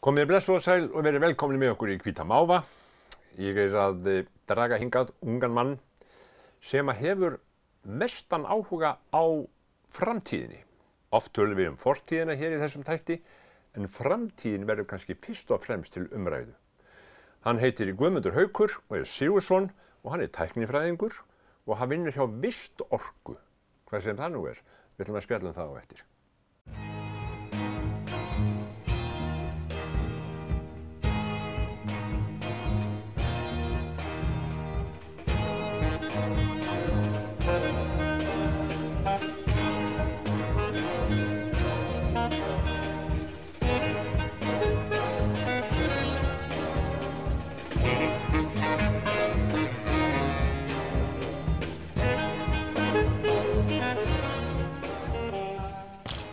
Komið blessuð og sæl og verið velkomni með okkur í Hvíta Máva. Ég að draga hingað ungan mann sem hefur mestan áhuga á framtíðinni. Oft tölum við fortíðina hér í þessum þætti, en framtíðin verður kannski fyrst og fremst til umræðu. Hann heitir Guðmundur Haukur og Sigurðsson og hann tæknifræðingur og hann vinnur hjá Vistorku, hvað sem það nú Við ætlum að spjalla það á eftir.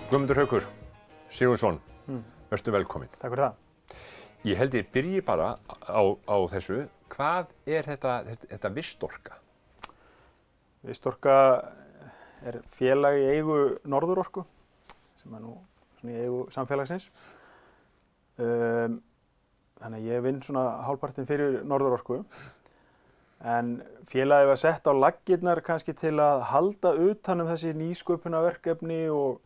Guðmundur Haukur, Sigurðsson, vertu velkominn. Takk fyrir það. Ég held ég byrji bara á þessu. Hvað þetta Vistorka? Vistorka félag í eigu Norðurorku, sem nú í eigu samfélagsins. Þannig að ég vinn svona hálfpartinn fyrir Norðurorku. En félagið var sett á laggirnar kannski til að halda utan þessi nýsköpunarverkefni og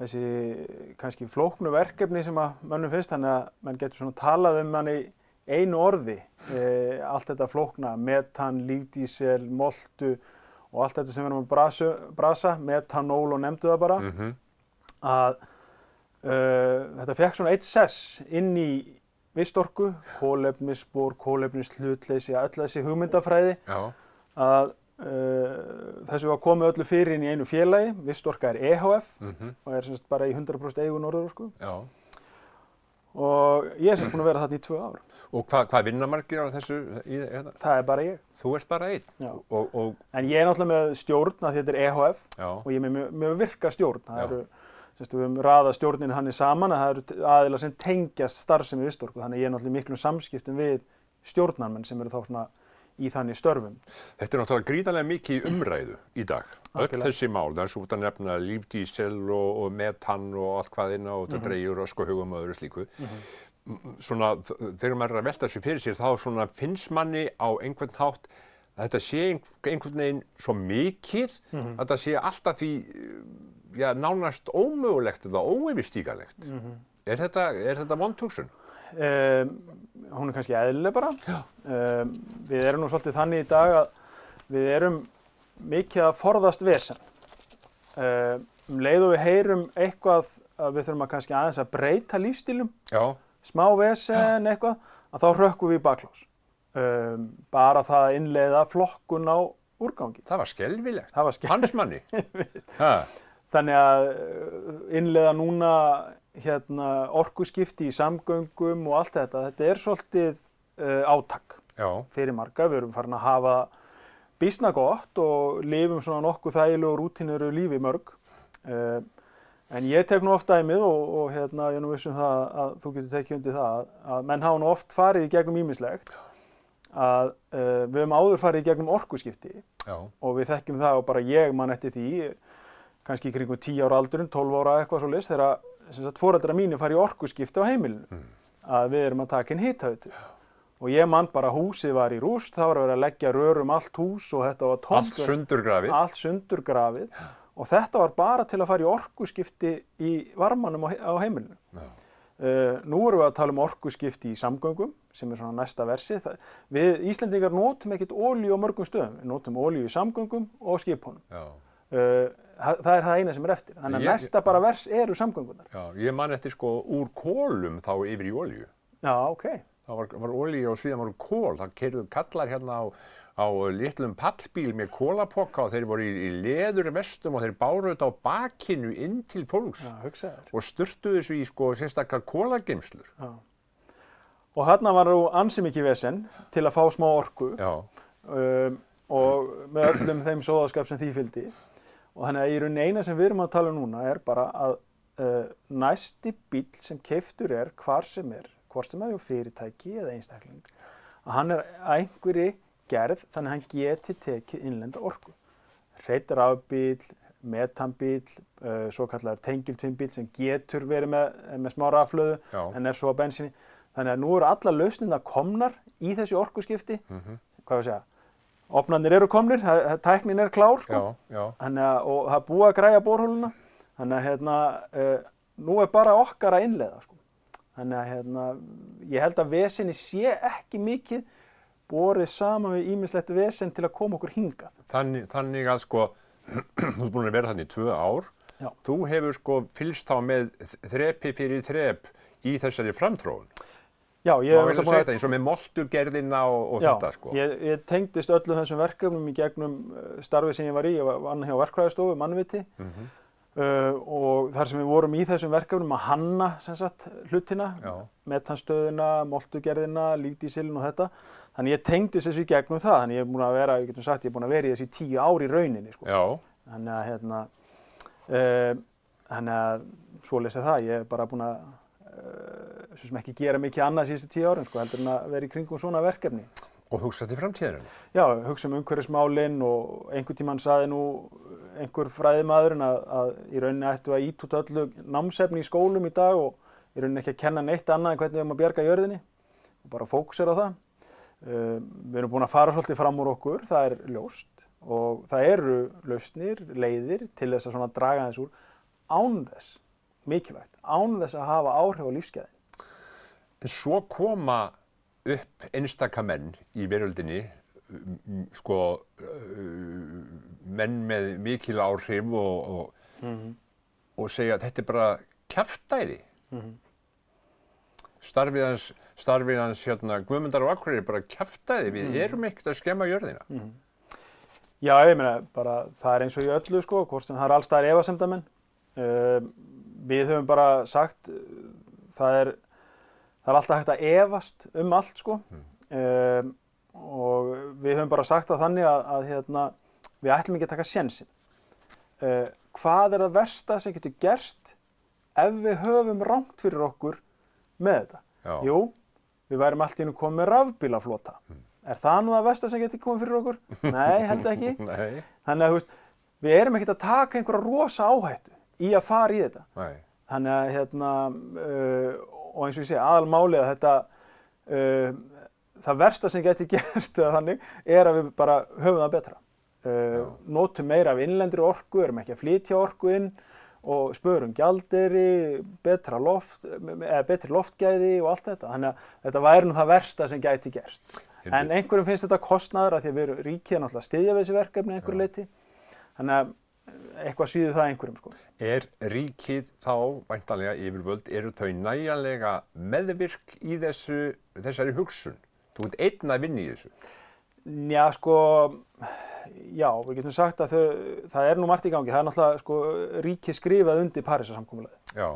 þessi kannski flóknu verkefni sem að mönnum finnst, þannig að mann getur svona talað hann í einu orði. Allt þetta flókna, metan, lífdísel, moltu og allt þetta sem við erum að brasa, metanól og nefndu það bara. Að þetta fekk svona eitt sess inn í Vistorku, kolefnisspor, kolefnishlutleysi, öll þessi hugmyndafræði. Að þessu var komið öllu fyrir inn í einu félagi. Vistorka EHF og semst bara í 100% eigu Norðurorku. Og ég semst búinn að vera þarna í 2 ár. Og hvað vinna margir á þessu? Það bara ég. Þú ert bara einn? Já. Og En ég náttúrulega með stjórn, að þetta EHF og ég með virka stjórn. Það við höfum raðað stjórninni þannig saman að það eru aðilar sem tengjast starfsemi Vistorku. Þannig að ég náttúrulega í miklum samskiptum við stjórnarmenn sem eru þá svona í þannig störfum. Þetta náttúrulega gríðarlega mikið í umræðu í dag. Öll þessi mál, það svo út að nefna lífdísel og metan og allt hvað inn á þetta dregur öskuhugum og öðru slíku. Svona, þegar maður að velta sér fyrir sér, þá svona finnst manni á einhvern hátt að þetta sé einhvern veginn svo mikið að þetta sé alltaf því nánast ómögulegt eða óyfirstíganlegt. Er þetta vond hugsun? Hún kannski eðlileg bara. Við erum nú svolítið þannig í dag að við erum mikið að forðast vesen. Leið og við heyrum eitthvað að við þurfum að kannski aðeins að breyta lífstílum, smá vesen eitthvað, að þá hrökkum við í baklás. Bara það að innleiða flokkun á úrgangi. Það var skelfilegt. Hans manni. Þannig að innleiða núna orkuskipti í samgöngum og allt þetta. Þetta svolítið átak fyrir marga. Við erum farin að hafa býsna gott og lifum svona nokkuð þægilegu og rútínuðu lífi mörg. En ég tek nú oft dæmið og ég nú viss það að þú getur tekið undir það að menn hafa nú oft farið í gegnum ýmislegt. Að við höfum áður farið í gegnum orkuskipti og við þekkjum það og bara ég man eftir því kannski í kringum 10 ára aldurinn, 12 ára eitthvað svoleiðis þegar foreldrar mínir fara í orkuskipti á heimilinu. Að við erum að taka inn hitaveitu. Og ég man bara húsið var í rúst, það var að vera að leggja rör allt hús og þetta var tómt. Allt sundurgrafið. Allt sundurgrafið. Og þetta var bara til að fara í orkuskipti í varmanum á heimilinu. Nú erum við að tala um orkuskipti í samgöngum, sem svona næsta versi. Við Íslendingar notum ekkert olíu á mörgum stöðum. Við notum olíu í samgöngum og skipunum. Það það eina sem eftir. Þannig að næsta bara vers eru samgöngunar. Ég man eftir úr kolum þá yfir í olíu. Það var olíu og síðan voru kol. Það keyrðu kallar hérna á litlum pallbíl með kolapoka og þeir voru í leðurvestum og þeir báru þetta á bakinu inn til fólks og sturtuðu þessu í sérstakar kolageymslur. Og þarna var nú ansi mikið vesen til að fá smá orku og með öllum þeim sóðaskap sem því fylgdi. Og þannig að í rauninni eina sem við erum að tala um núna bara að næsti bíll sem keyptur hvar sem hvort sem hjá fyrirtæki eða einstakling, að hann að einhverri gerð þannig að hann geti tekið innlenda orku. Hreinn rafbíll, metanbíll, svo kallar tengiltvinnbíll sem getur verið með smá rafhlöðu en er svo á bensíni. Þannig að nú eru allar lausnirnar komnar í þessi orkuskipti. Hvað við segja? Ofnarnir eru komnir, tæknin er klár, sko. Þannig að, og það er búið að græja borholuna. Þannig að nú er bara okkar að innleiða, sko. Þannig að ég held að vesenni sé ekki mikið borið saman við ýmislegt vesen til að koma okkur hingað. Þannig að sko, þú ert búin að vera þarna í 2 ár. Já. Þú hefur sko fylgst þá með þrepi fyrir þrep í þessari framþróun. Já, ég hef alltaf búin að eins og með moltugerðina og þetta sko. Ég tengdist öllum þessum verkefnum í gegnum starfið sem ég var í. Ég vann hjá verkfræðistofu, mannviti. Og þar sem við vorum í þessum verkefnum að hanna sem sagt hlutina, metanstöðina, moltugerðina, lífdísilinn og þetta. Þannig ég tengdist þessu í gegnum það, þannig ég er búin að vera, ég getum sagt, ég er búin að vera í þessu í 10 ár í rauninni, sko. Já. Þannig að svoleiðis er það, ég er bara búin að, svo sem ekki gera mikið annað síðustu 10 árin, sko, heldur en að vera í kringum svona verkefni. Og hugsa til framtíðarinn? Já, hugsa umhverfismálin og einhvern tímann sagði nú einhver fræðimaðurinn að í rauninni ættu að ýta út öllu námsefni í skólum í dag og í rauninni ekki að kenna neitt annað en hvernig við erum að bjarga jörðinni og bara fókusera á það. Við erum búin að fara svolítið fram úr okkur, það er ljóst og það eru lausnir, leiðir til þess að svona draga þess úr án þess, mikilvægt, án þess að hafa áhrif á lífsgæðin. En svo koma upp einstaka menn í veröldinni, sko, menn með mikil áhrif og segja að þetta er bara kjaftæði. Starfið hans hérna Guðmundar og Akureyri bara kjaftaði, við erum ekkert að skemma jörðina. Já, ég meina, bara það er eins og í öllu, sko, hvort sem það er alls staðar efasemdamenn. Við höfum bara sagt, það er alltaf hægt að efast allt, sko. Og við höfum bara sagt það þannig að við ætlum ekki að taka sénsinn. Hvað er það versta sem getur gerst ef við höfum rangt fyrir okkur með þetta? Já. Jú, við værum allt í einu komið með rafbílaflota. Er það nú það versta sem getur komið fyrir okkur? Nei, held ekki. Nei. Þannig að við erum ekkert að taka einhverja rosa áhættu í að fara í þetta. Nei. Þannig að og eins og ég segi, aðalmálið að þetta það versta sem getur gerst eða þannig er að við bara höfum það betra. Notum meira af innlendri orku, erum ekki að flytja orku inn og spörum gjaldeyri, betri loftgæði og allt þetta. Þannig að þetta væri nú það versta sem gæti gerst. En einhverjum finnst þetta kostnaður af því að ríkið er náttúrulega að styðja við þessi verkefni einhverju leyti. Þannig að eitthvað svíður það einhverjum, sko. Er ríkið þá, væntanlega yfirvöld, eru þau nægjanlega meðvirk í þessari hugsun? Þú ert einn að vinna í þessu? Já, sko, já, við getum sagt að það er nú margt í gangi. Það er náttúrulega, sko, ríkið skrifað undir Parísarsamkomulagið. Já.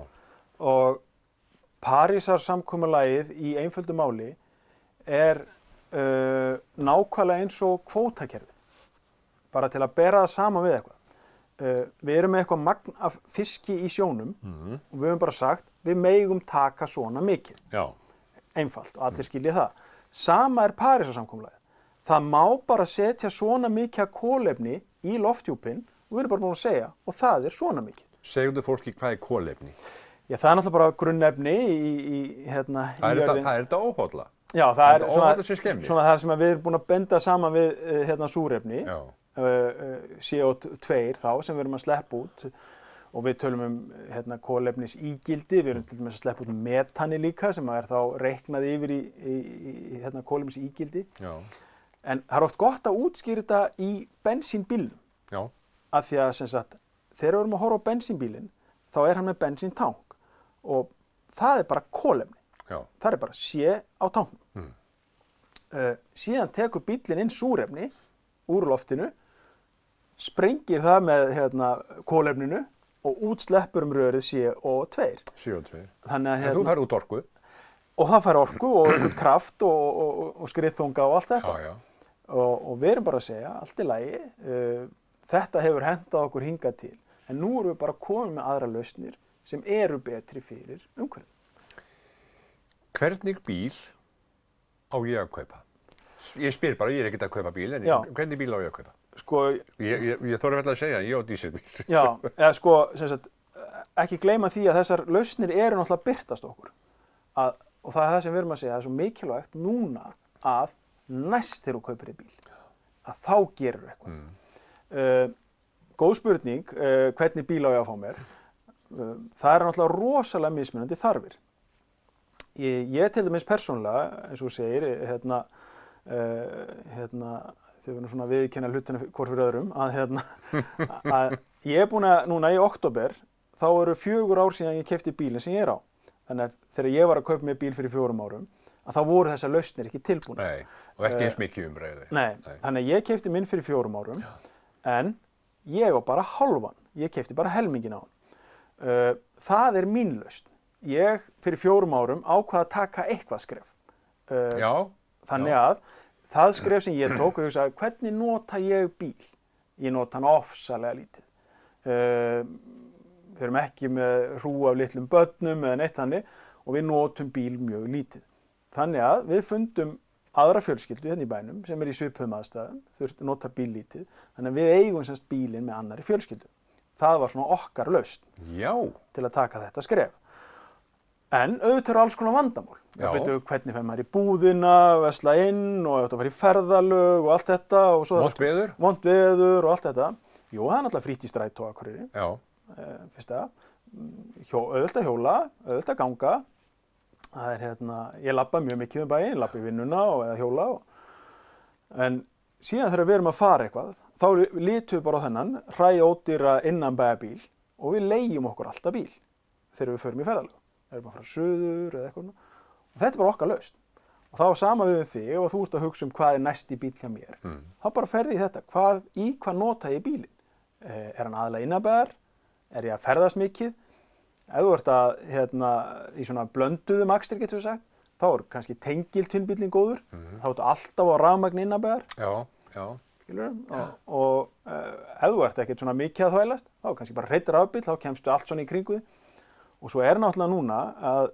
Og Parísarsamkomulagið í einföldu máli er nákvæmlega eins og kvótakerfið. Bara til að bera það saman við eitthvað. Við erum með eitthvað magn af fiski í sjónum og við höfum bara sagt, við megum taka svona mikið. Já. Einfalt og allir skilja það. Sama er Parísarsamkomulagið. Það má bara setja svona mikið af kolefni í lofthjúpinn og við erum bara búin að segja og það er svona mikið. Segðu fólki hvað er kolefni? Já, það er náttúrulega bara grunnefni í jörðin. Það er þetta óholla? Já, það er svona það sem við erum búin að benda saman við súrefni, CO2 þá sem við erum að sleppa út og við tölum kolefnisígildi, við erum til dæmis að sleppa út metani líka sem er þá reiknað yfir í kolefnisígildi. Já. En það er oft gott að útskýra þetta í bensínbílnum. Já. Af því að sem sagt, þegar við erum að horfa á bensínbílinn, þá er hann með bensíntank og það er bara kolefni. Já. Það er bara sé á tanknum. Síðan tekur bíllinn inn súrefni úr loftinu, sprengir það með kolefninu og útsleppur rörið CO2. CO2. Þannig að þú fær út orku. Og það fær orku og einhvern kraft og skriðþunga og allt þetta. Já, já. Og við erum bara að segja, allt í lagi, þetta hefur hentað okkur hingað til. En nú erum við bara komið með aðra lausnir sem eru betri fyrir umhverfið. Hvernig bíl á ég að kaupa? Ég spyr bara, ég er ekkert að kaupa bíl, en hvernig bíl á ég að kaupa? sko, Ég þorði vel að segja, ég á dísilbíl. já, eða sko, sem sagt, ekki gleyma því að þessar lausnir eru náttúrulega að birtast okkur. Og það er það sem við erum að segja, það er svo mikilvægt núna að næst þegar þú kaupir þér bíl, að þá gerur eitthvað. Góð spurning, hvernig bíl á ég að fá mér? Það er náttúrulega rosalega mismunandi þarfir. Ég til dæmis persónulega, eins og þú segir, þau verðum svona viðurkenna hlutina hvor fyrir öðrum, að ég er búin að, núna í október, þá eru 4 ár síðan ég keypti bílinn sem ég er á. Þannig að þegar ég var að kaupa mér bíl fyrir 4 árum, að þá voru þessar lausnir ekki tilbúnar. Nei, og ekki eins mikið umræðu. Nei, þannig að ég keypti minn fyrir 4 árum, en ég var bara hálfan. Ég keypti bara helminginn á hann. Það er mín lausn. Ég fyrir 4 árum ákvað að taka eitthvað skref. Þannig að það skref sem ég tók og hugsaði, hvernig nota ég bíl? Ég nota hann ofsalega lítið. Við erum ekki með hrú af litlum börnum eða neitt þannig og við notum bíl mjög lítið. Þannig að við fundum aðra fjölskyldu hérna í bænum sem er í svipuðum aðstæðum, notar bíl lítið, þannig að við eigum semst bílinn með annarri fjölskyldu. Það var svona okkar lausn til að taka þetta skref. En auðvitað eru alls konar vandamál. Hvernig fer maður í búðina, vesla inn og auðvitað fara í ferðalög og allt þetta. Vont veður? Vont veður og allt þetta. Jú, það er náttúrulega frítt í strætó á Akureyri. Fyrsta. Auðvitað að hjóla, auðvitað að ganga. Það er ég labba mjög mikið um bæinn, labba í vinnuna eða hjóla. En síðan þegar við erum að fara eitthvað, þá lítum við bara á þennan hræódýra innanbæjarbíl og við leigjum okkur alltaf bíl þegar við förum í ferðalög. Erum að fara suður eða eitthvað. Og þetta er bara okkar lausn. Og þá sama við þig og þú ert að hugsa hvað er næsti bíl hjá mér. Þá bara ferði í þetta. Hvað nota ég bílinn? Er hann aðalega innanbæjar? Er ég að ferðast mikið? Ef þú ert að í svona blönduðum akstri getur við sagt, þá er kannski tengiltvinnbíllinn góður. Þá ertu alltaf á rafmagni innanbæjar. Og ef þú ert ekkert svona mikið að þvælast, þá er kannski bara hreinn rafbíll, þá kemstu allt svona í kringu þig. Og svo er náttúrulega núna að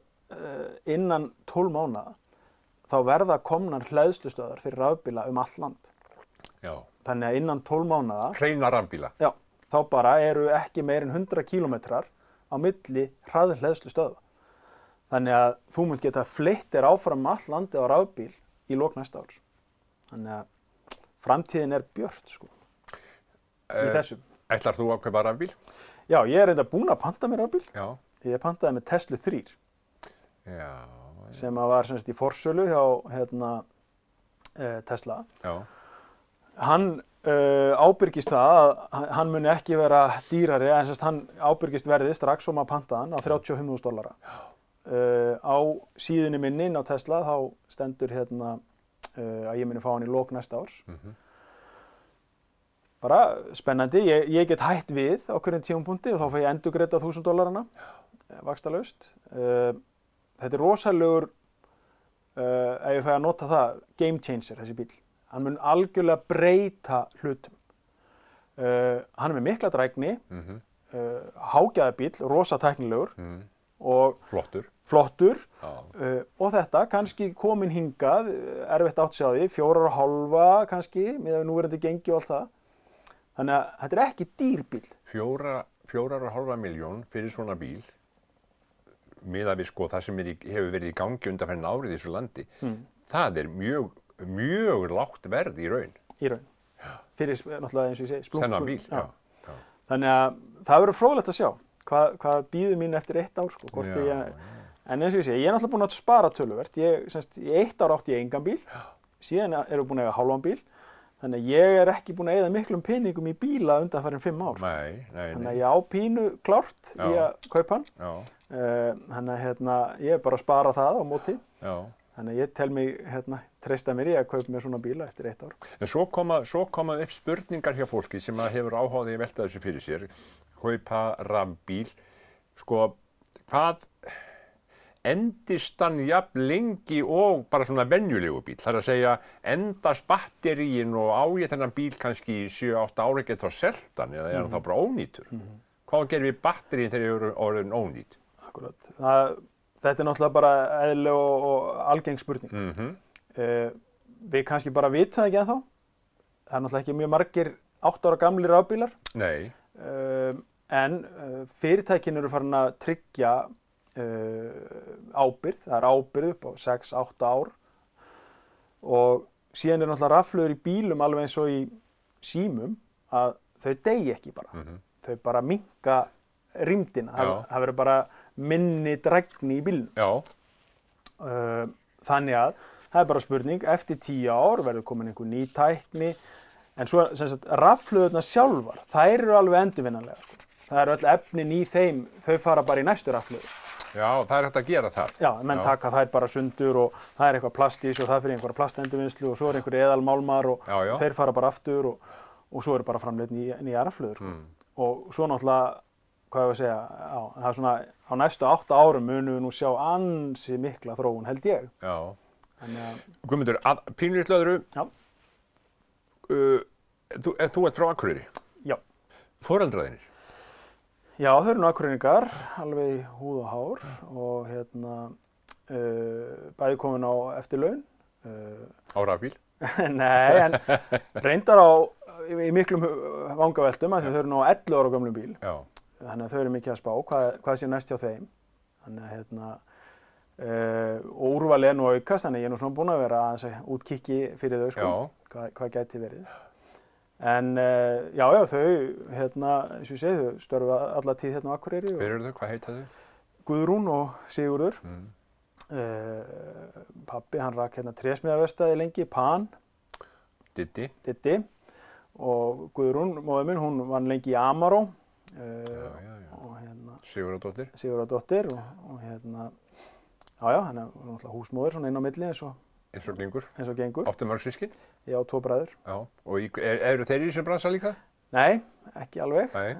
innan 12 mánaða þá verða komnar hleðslustöðvar fyrir rafbíla allt land. Þannig að innan 12 mánaða hreina rafbíla. Já, þá bara eru ekki meir en 100 kílómetrar á milli hraðhleðslustöðva. Þannig að þú munt geta fleytt þér áfram allt landið á rafbíl í lok næsta árs. Þannig að framtíðin er björt sko. Í þessum. Ætlar þú að kaupa rafbíl? Já, ég er reynda búinn að panta mér rafbíl. Ég pantaði með Tesla 3 sem var semst í forsölu hjá Tesla. Hann ábyrgist það að hann muni ekki vera dýrari en semst hann ábyrgist verðið strax og maður pantaði hann á $35.000. Á síðunni minni inn á Tesla þá stendur að ég muni fá hann í lok næsta árs. Bara spennandi, ég get hætt við á hverjum tímapunkti og þá fæ ég endurgreidda $1.000 vaxtalaust. Þetta er rosalegur, ef ég fæ að nota það, game changer þessi bíl. Hann mun algjörlega breyta hlutum. Hann er með mikla drægni, hágæðabíl, rosa tæknilegur og flottur og þetta kannski komin hingað, erfitt átt sig á því, 4,5 kannski, með núverandi gengi og allt það. Þannig að þetta er ekki dýr bíl. 4,5 milljón fyrir svona bíl, miðað við sko það sem hefur verið í gangi undanfarinn árið í þessu landi, það er mjög lágt verð í raun. Í raun. Fyrir náttúrulega eins og ég segi, splunkur. Þennan bíl, já. Þannig að það verður fróðlegt að sjá hvað bíður mín eftir 1 ár sko. En eins og ég segi, ég er náttúrulega búinn að spara töluvert. Í 1 ár átti ég engan bíl, síðan erum við búin að eiga hálfan bíl. Þannig að ég er ekki búinn að eyða miklum peningum í bíla undanfarin 5 ár. Þannig að ég á pínu klárt í að kaupa hann. Þannig að ég er bara að spara það á móti. Þannig að ég tel mig treysta mér í að kaupa mér svona bíla eftir 1 ár. En svo koma upp spurningar hjá fólki sem hefur áhugaði að velta þessu fyrir sér. Kaupa rafbíl. Sko, hvað endist hann jafn lengi og bara svona venjulegu bíl? Það er að segja, endast batteríin og á ég þennan bíl kannski í 7-8 ári getur þá selt hann eða er hann þá bara ónýtur? Hvað gerum við batteríin þegar ég eru orðin ónýt? Akkurat. Þetta er náttúrulega bara eðlileg og algeng spurning. Við kannski bara vitum það ekki ennþá. Það er náttúrulega ekki mjög margir 8 ára gamlir rafbílar. Nei. En fyrirtækin eru farin að tryggja ábyrgð, það er ábyrgð upp á 6-8 ár og síðan er náttúrulega rafhlöður í bílum alveg eins og í símum að þau deyja ekki bara. Þau bara minnka rýmdina, það verður bara minni drægni í bílnum. Já. Þannig að það er bara spurning, eftir 10 ár verður komin einhver ný tækni, en svo sem sagt rafhlöðurnar sjálfar, þær eru alveg endurvinnanlegar. Sko. Það eru öll efnin í þeim, þau fara bara í næstu rafhlöður. Já, það er hægt að gera það. Já, menn taka þær bara sundur og það er eitthvað plastís og það fyrir einhverja plastendurvinnslu og svo er einhverju eðalmálmar og þeir fara bara aftur og svo eru bara framleitt nýja rafhlöður. Sko. Og svo náttúrulega, hvað ég að segja, það er svona á næstu 8 árum munum við nú sjá ansi mikla þróun, held ég. Já. Guðmundur, pínulítið öðru. Já. Þú ert frá Akureyri? Já. Foreldraðinir? Já, þau eru nú Akureyringar, alveg í húð og hár og bæði komin á eftirlaun. Á rafbíl? Nei, en reyndar í miklum vangaveltum að þau eru nú á 11 ára gömlum bíl. Já. Þannig að þau eru mikið að spá hvað sé næst hjá þeim. Þannig að og úrval er nú að aukast, þannig ég er nú svona búinn að vera aðeins útkikki fyrir þau, sko, hvað gæti verið. En já, þau, eins og ég segi, þau störfa alla tíð hérna á Akureyri. Hver eru þau? Hvað heita þau? Guðrún og Sigurður. Pabbi, hann rak hérna trésmíðaverkstæði lengi, Pan. Diddi. Og Guðrún, móðir minn, hún vann lengi í Amaró. Og Sigurðardóttir. Og hann er náttúrulega húsmóðir svona inn á milli eins og gengur. Áttu mörg systkin? Já, 2 bræður. Já, og eru þeir í þessum bransa líka? Nei, ekki alveg. Nei.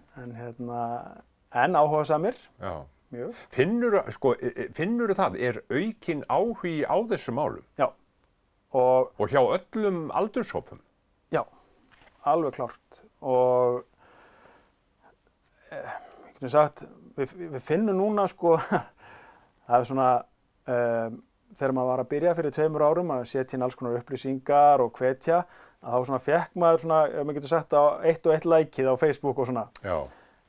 En áhugasamir. Já. Mjög. Finnurðu það, aukinn áhugi á þessum málum? Já. Og hjá öllum aldurshópum? Já, alveg klárt. Og ég getum sagt, við finnum núna sko, það er svona, þegar maður var að byrja fyrir 2 árum að setja inn alls konar upplýsingar og hvetja, að þá svona fekk maður svona, ef maður getur sagt, á 1 og 1 likeið á Facebook og svona. Já.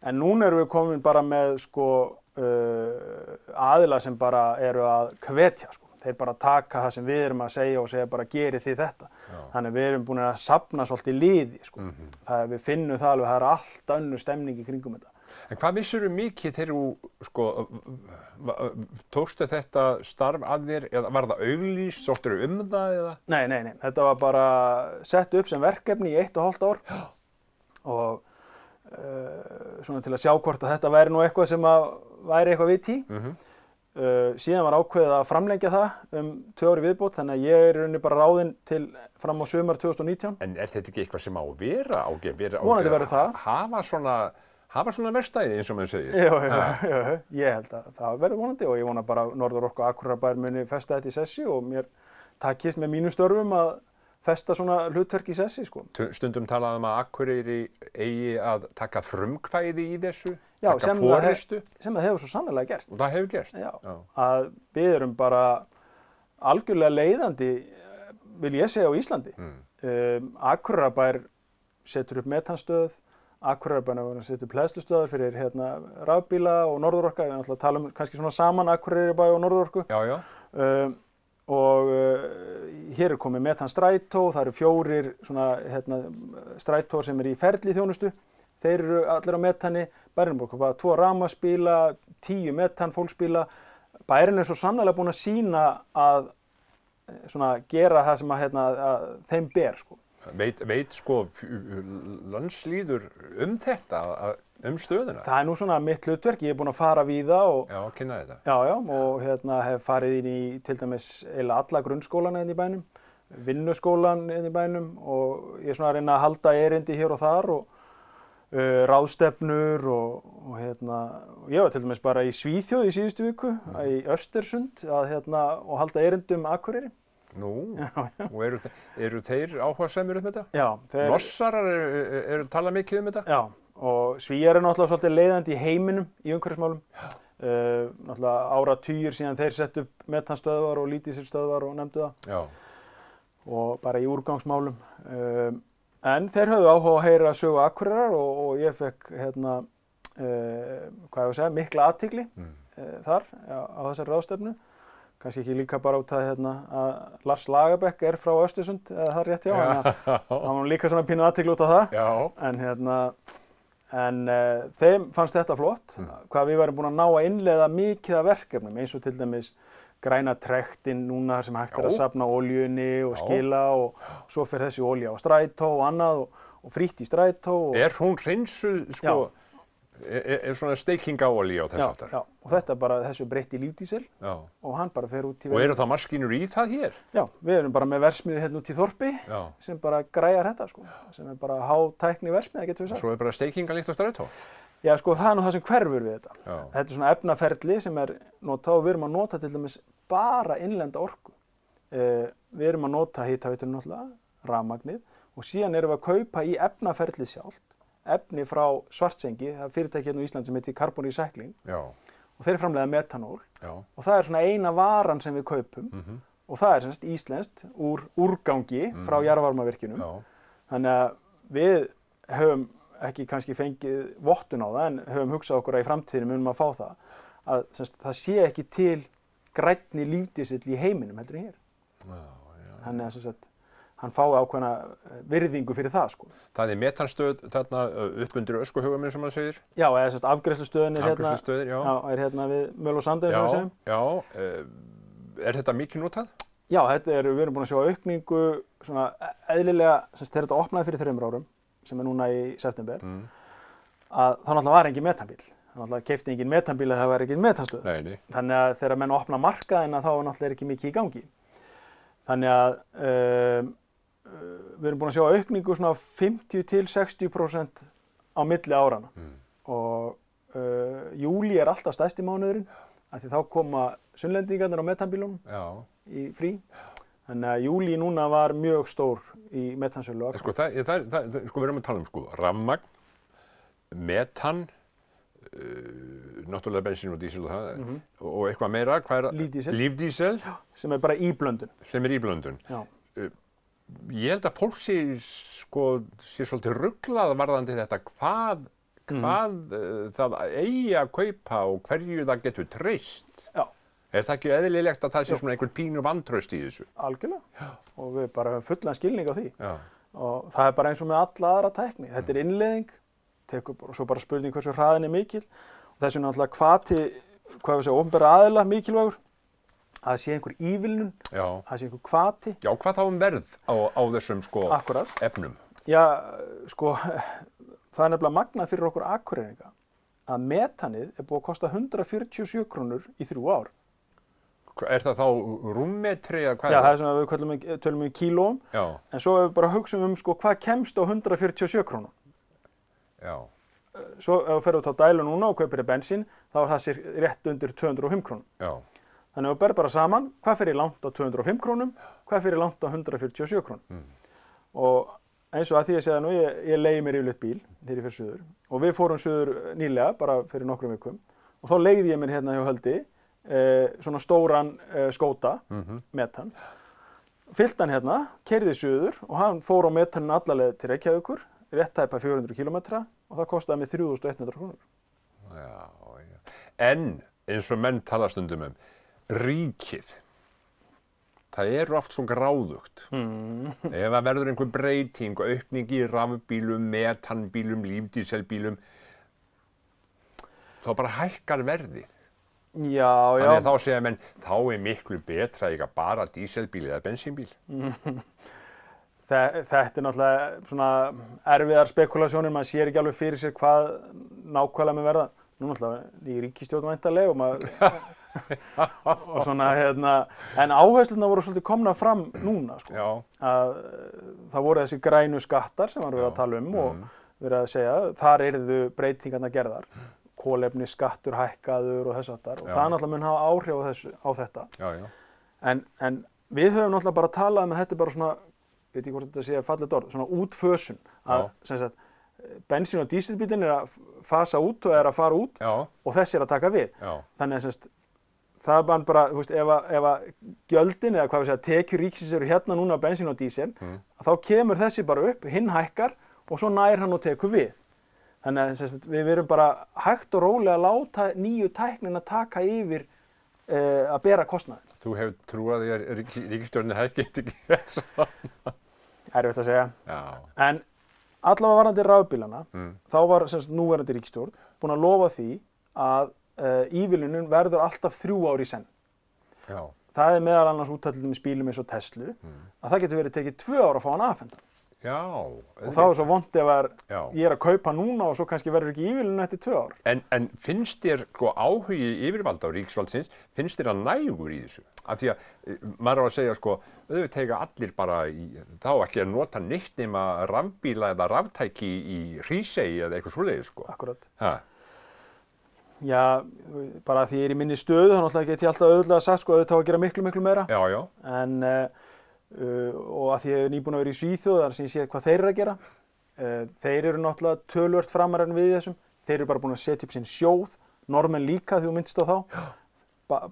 En núna erum við komin bara með sko aðila sem bara eru að hvetja sko. Þeir bara taka það sem við erum að segja og segja bara gerið þið þetta. Já. Þannig við erum búin að safna svolítið liði sko. Við finnum það alveg, það er allt önnur stemning í kringum þetta. En hvað vissirðu mikið þegar þú sko, tókstu þetta starf að þér, eða var það auglýst, sóttirðu það eða? Nei, þetta var bara sett upp sem verkefni í 1,5 ár. Já. Og svona til að sjá hvort að þetta væri nú eitthvað sem væri eitthvað vit í. Síðan var ákveðið að framlengja það 2 ár í viðbót, þannig að ég er í rauninni bara ráðinn til fram á sumar 2019. En er þetta ekki eitthvað sem á vera Vonandi verður það. Hafa svona verkstæði eins og maður segir? Já, ég held að það verður vonandi og ég vona bara að Norðurorka og Akureyrarbær muni festa þetta í sessi og mér takist með mínum störfum að festa svona hlutverk í sessi, sko. Stundum talað að Akureyri eigi að taka frumkvæði í þessu, já, taka forystu. Sem það hefur svo sannarlega gert. Og það hefur gerst? Já. Að við erum bara algjörlega leiðandi, vil ég segja, á Íslandi. Akureyrarbær setur upp metanstöð, Akureyrarbær setur upp hleðslustöðar fyrir rafbíla og Norðurorka. Við náttúrulega tala kannski svona saman Akureyrarbær og Norðurorku. Já. Og hér er komið metanstrætó, það eru 4 svona, strætór sem í ferli þjónustu. Þeir eru allir á metani, bærinn er bara 2 rafmagnsbíla, 10 metan fólksbíla. Bærinn er svo sannarlega búinn að sýna að svona, gera það sem að þeim ber, sko. Veit sko landslýður þetta, stöðuna? Það er nú svona mitt hlutverk, ég er búinn að fara víða og já, kynna þetta. Já, og hef farið inn í til dæmis eiginlega alla grunnskólana í bænum, vinnuskólan í bænum og ég er svona að reyna að halda erindi hér og þar og ráðstefnur og ég var til dæmis bara í Svíþjóð í síðustu viku, í Östersund og halda erindum Akureyri. Nú, og eru þeir áhugasamir þetta? Já. Norsarar eru talað mikið þetta? Já, og Svíar er náttúrulega svolítið leiðandi í heiminum í umhverfismálum. Náttúrulega áratugir síðan þeir sett upp metanstöðvar og lítísilstöðvar og nefndu það. Já. Og bara í úrgangsmálum. En þeir höfðu áhuga að heyra sögu Akureyrar og ég fekk hvað ég að segja, mikla athygli þar á þessari ráðstefnu. Kannski ekki líka bara út að Lars Lagerbäck frá Östersund, eða það er rétt hjá, hann var líka svona pínu athygli út á það. Já. En þeim fannst þetta flott, hvað við værum búin að ná að innleiða mikið af verkefnum, eins og til dæmis græna trektin núna sem hægt að safna olíunni og skila og svo fer þessi olía á strætó og annað og frítt í strætó. Hún hreinsuð, sko, svona steikingaolía og þess aftar? Já, og þetta bara þessu breytt í lífdísil og hann bara fer út í... Og eru það maskínur í það hér? Já, við erum bara með versmiðu hérna út í Þorpi sem bara græjar þetta, sko, sem bara hátækni versmiða, getur við sagt. Svo bara steikinga líkt á strætó? Já, sko, það nú það sem hverfur við þetta. Þetta svona efnaferli sem notað og við erum að nota til dæmis bara innlenda orku. Við erum að nota hitaveitunum náttúrulega, rafmagnið, og síðan erum við að kaupa í efnaferlið sjálft, efni frá Svartsengi, það er fyrirtæki hérna á Íslandi sem heitir Carbon Recycling, og þeir framleiða metanól, og það er svona eina varan sem við kaupum, og það er semst íslenskt úr úrgangi frá jarðvarmavirkjunum. Þannig að við höfum ekki kannski fengið vottun á það, en höfum hugsað okkur að í framtíðinni munum að fá það, að það sé ekki til grænni lífdísill í heiminum heldur en hér. Þannig að hann fái ákveðna virðingu fyrir það, sko. Það er metanstöð þarna upp undir Öskuhaugaminn sem maður segir? Já, eða afgreiðslustöðin er hérna við Möl og Sandey, sem við segjum. Já, er þetta mikið notað? Já, við erum búin að sjá aukningu svona eðlilega, þegar þetta opnaði fyrir 3 árum, sem er núna í september, að þá náttúrulega var engin metanbíl. Það náttúrulega keypti engin metanbíl eða það var engin metanstöð. Nei. Þannig að þegar menn opna markaðina þá náttúrulega ekki mikið í gangi. Þannig að við erum búin að sjá aukningu svona 50–60% á milli árana. Og júlí er alltaf stærsti mánuðurinn, af því þá koma sunnlendingarnir á metanbílunum í frí. Þannig að júlí núna var mjög stór í metansölu. Sko, við erum að tala um rafmagn, metan, náttúrulega bensín og dísil og það, og eitthvað meira, hvað er það? Lífdísil. Sem er bara íblöndun. Ég held að fólk sé svolítið ruglað varðandi þetta, hvað það eigi að kaupa og hverju það getur treyst. Já. Er það ekki eðlilegt að það sé svona einhver pínu vantraust í þessu? Algjörlega. Og við bara höfum fullan skilning á því. Og það er bara eins og með alla aðra tækni. Þetta er innleiðing, og svo bara spurning hversu hraðin er mikil. Og þessu náttúrulega hvati, hvað við segja, opinbera aðila mikilvægur, að það sé einhver ívilnun, að það sé einhver hvati. Já, hvað þá verð á þessum efnum? Já, það er nefnilega magnað fyrir okkur Akureyringa að metanið er búið að kosta 147 krónur í 3 ár. Er það þá rúmmetri eða hvað? Já, það er svona að við tölum í kílóum, en svo ef við bara hugsaum hvað kemst á 147 krónur. Já. Svo ef við ferum út á dælu núna og kaupir bensín, þá er það rétt undir 205 krónum. Já. Þannig að við berum bara saman, hvað fyrir langt á 205 krónum, hvað fyrir langt á 147 krónum. Og eins og að því að segja nú, ég leigi mér yfirleitt bíl þegar ég fer suður, og við fórum suður nýlega, bara fyrir nokkrum vikum, og þá leigði ég mér hérna hjá Höldi svona stóran skóta, metan, fyllti hann hérna, keyrði suður og hann fór á metanin alla leið til Reykjavíkur, rétt tæpa 400 kilometra og það kostaði mig 3.100 krónur. Já. En eins og menn tala stundum ríkið, það eru oft svo gráðugt. Ef það verður einhver breyting, aukning í rafbílum, metanbílum, lífdíselbílum, þá bara hækkar verðið. Já. Þannig að þá segja menn, þá er miklu betra að eiga bara díselbíl eða bensínbíl. Þetta er náttúrulega svona erfiðar spekulasjónir, maður sér ekki alveg fyrir sér hvað nákvæmlega með verða. Nú náttúrulega í ríkisstjórn væntanleg og maður og svona en áherslurnar voru svolítið komnar fram núna, að það voru þessi grænu skattar sem var verið að tala um og verið að segja, þar yrðu breytingarnar gerðar. Kolefnisskattur hækkaður og þess aftar og það náttúrulega mun hafa áhrif á þetta. En við höfum náttúrulega bara talað um að þetta er bara svona, veit ekki hvort þetta sé fallegt orð, svona útfösun, að sem sagt bensín- og dísilbílinn er að fasa út og er að fara út og þessi er að taka við. Þannig að það er bara, þú veist, ef að gjöldin eða hvað við segja, tekjur ríkisins eru hérna núna á bensín og dísil, þá kemur þessi bara upp, hinn hækkar og svo nær hann og tekur við. Þannig að við verum bara hægt og rólega að láta nýju tæknina taka yfir að bera kostnaðinn. Þú hefur trúað því að ríkisstjórnin hefði ekki svona. Erfitt að segja. Já. En allavega varðandi rafbílana, þá var núverandi ríkisstjórn búin að lofa því að ívilnunin verður alltaf 3 ár í senn. Já. Það er meðal annars úttækt með bílum eins og Tesla, að það getur verið tekið 2 ár að fá hann afhentan. Já. Og þá er svo vont ef ég er að kaupa núna og svo kannski verður ekki ívilnunin eftir 2 ár. En finnst þér áhugi yfirvalda á ríkisvaldsins, finnst þér að nægur í þessu? Af því að maður á að segja auðvitað tega allir bara þá ekki að nota neitt nema rafbíla eða raftæki í Hrísey eða eitthvað svoleiðis Akkurat. Ha. Já, bara því ég er í minni stöðu, þá náttúrulega get ég alltaf auðvitað sagt auðvitað að gera miklu meira. Já, já. En og að því ég hef nýbúin að vera í Svíþjóð, þar sem ég sé hvað þeir eru að gera. Þeir eru náttúrulega töluvert framar en við þessum. Þeir eru bara búin að setja upp sinn sjóð, Norðmenn líka því þú minnst á þá.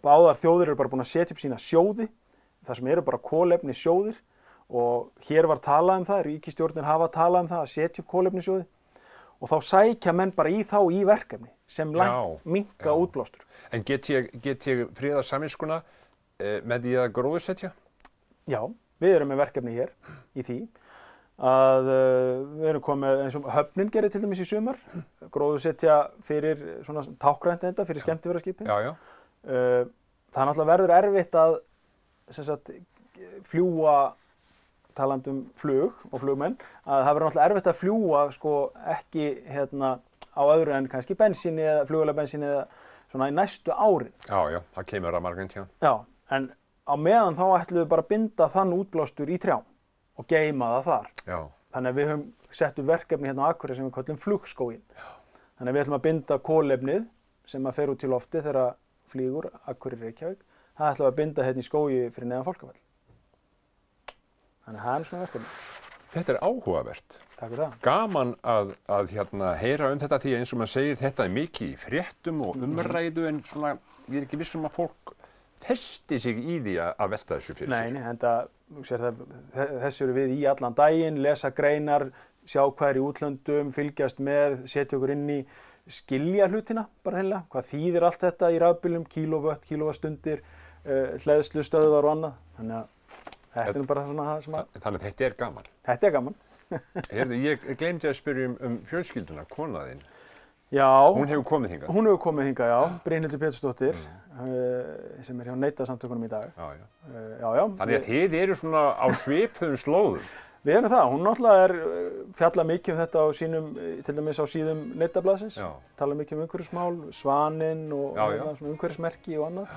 Báðar þjóðir eru bara búin að setja upp sína sjóði, þar sem eru bara kolefnissjóðir og hér var talað það, ríkisstjórnin hafa talað það að setja upp kolefnissjóði og þá sækja menn bara í verkefni sem minnka útblástur. En get ég friða samvinskuna með því að gróðursetja? Já. Við erum með verkefni hér í því að við erum komið eins og Höfnin gerir til dæmis í sumar, gróðursetja fyrir svona táknrænt fyrir skemmtiferðaskipin. Já. Það náttúrulega verður erfitt að fljúga, talandi flug og flugmenn, að það verður náttúrulega erfitt að fljúga ekki á öðru en kannski bensíni eða flugvélar bensíni eða svona í næstu árin. Já, það kemur að margrind, já. Já, en á meðan þá ætlum við bara að binda þann útblástur í trjám og geyma það þar. Já. Þannig að við höfum sett upp verkefni hérna á Akureyri sem við köllum flugskóginn. Þannig að við ætlum að binda kolefnið sem að fer út til lofti þegar flýgur Akureyri Reykjavík. Það ætlum við að binda hérna í skógi fyrir neðan Fálkafell. Þannig að það er svona verkefni. Þetta er áhugavert. Takk fyrir það. Gaman að heyra þetta því eins og maður segir þetta er mikið í fréttum og umræðu en svona ég er ekki viss að fólk festi sig í því að velta þessu fyrir sig. Nei, þessu eru við í allan daginn, lesa greinar, sjá hvað er í útlöndum, fylgjast með, setja okkur inn í, skilja hlutina bara hreinlega. Hvað þýðir allt þetta í rafbílum, kílóvött, kílóvattstundir, hleðslustöðvar og annað. Þannig að þetta er bara svona það sem að... Þannig að þetta er gaman. Þetta er gaman. Heyrðu, ég gleymdi að spyrja fjölskylduna, kona þín. Já. Hún hefur komið hingað? Hún hefur komið hingað, já. Brynhildur Pétursdóttir, sem er hjá Neytendasamtökunum í dag. Já. Þannig að þið eru svona á svipuðum slóðum. Við erum það. Hún náttúrulega fjallað mikið þetta á sínum, til dæmis á síðum Neytendablaðsins. Talað mikið umhverfismál, Svaninn og svona umhverfismerki og annað.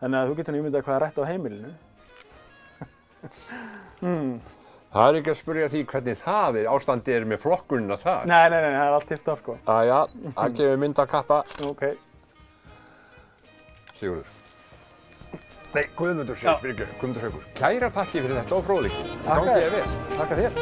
Þannig að þú getur ímyndað hvað er rætt á heimilinu. Það er ekki að spyrja því hvernig ástandið er með flokkunina þar. Nei, það er allt tipptopp sko. Já, það gefur mynd að kappa. Ok. Sigurður. Nei, Guðmundur Haukur. Kærar þakkir fyrir þetta og fróðleikinn. Takk að þér.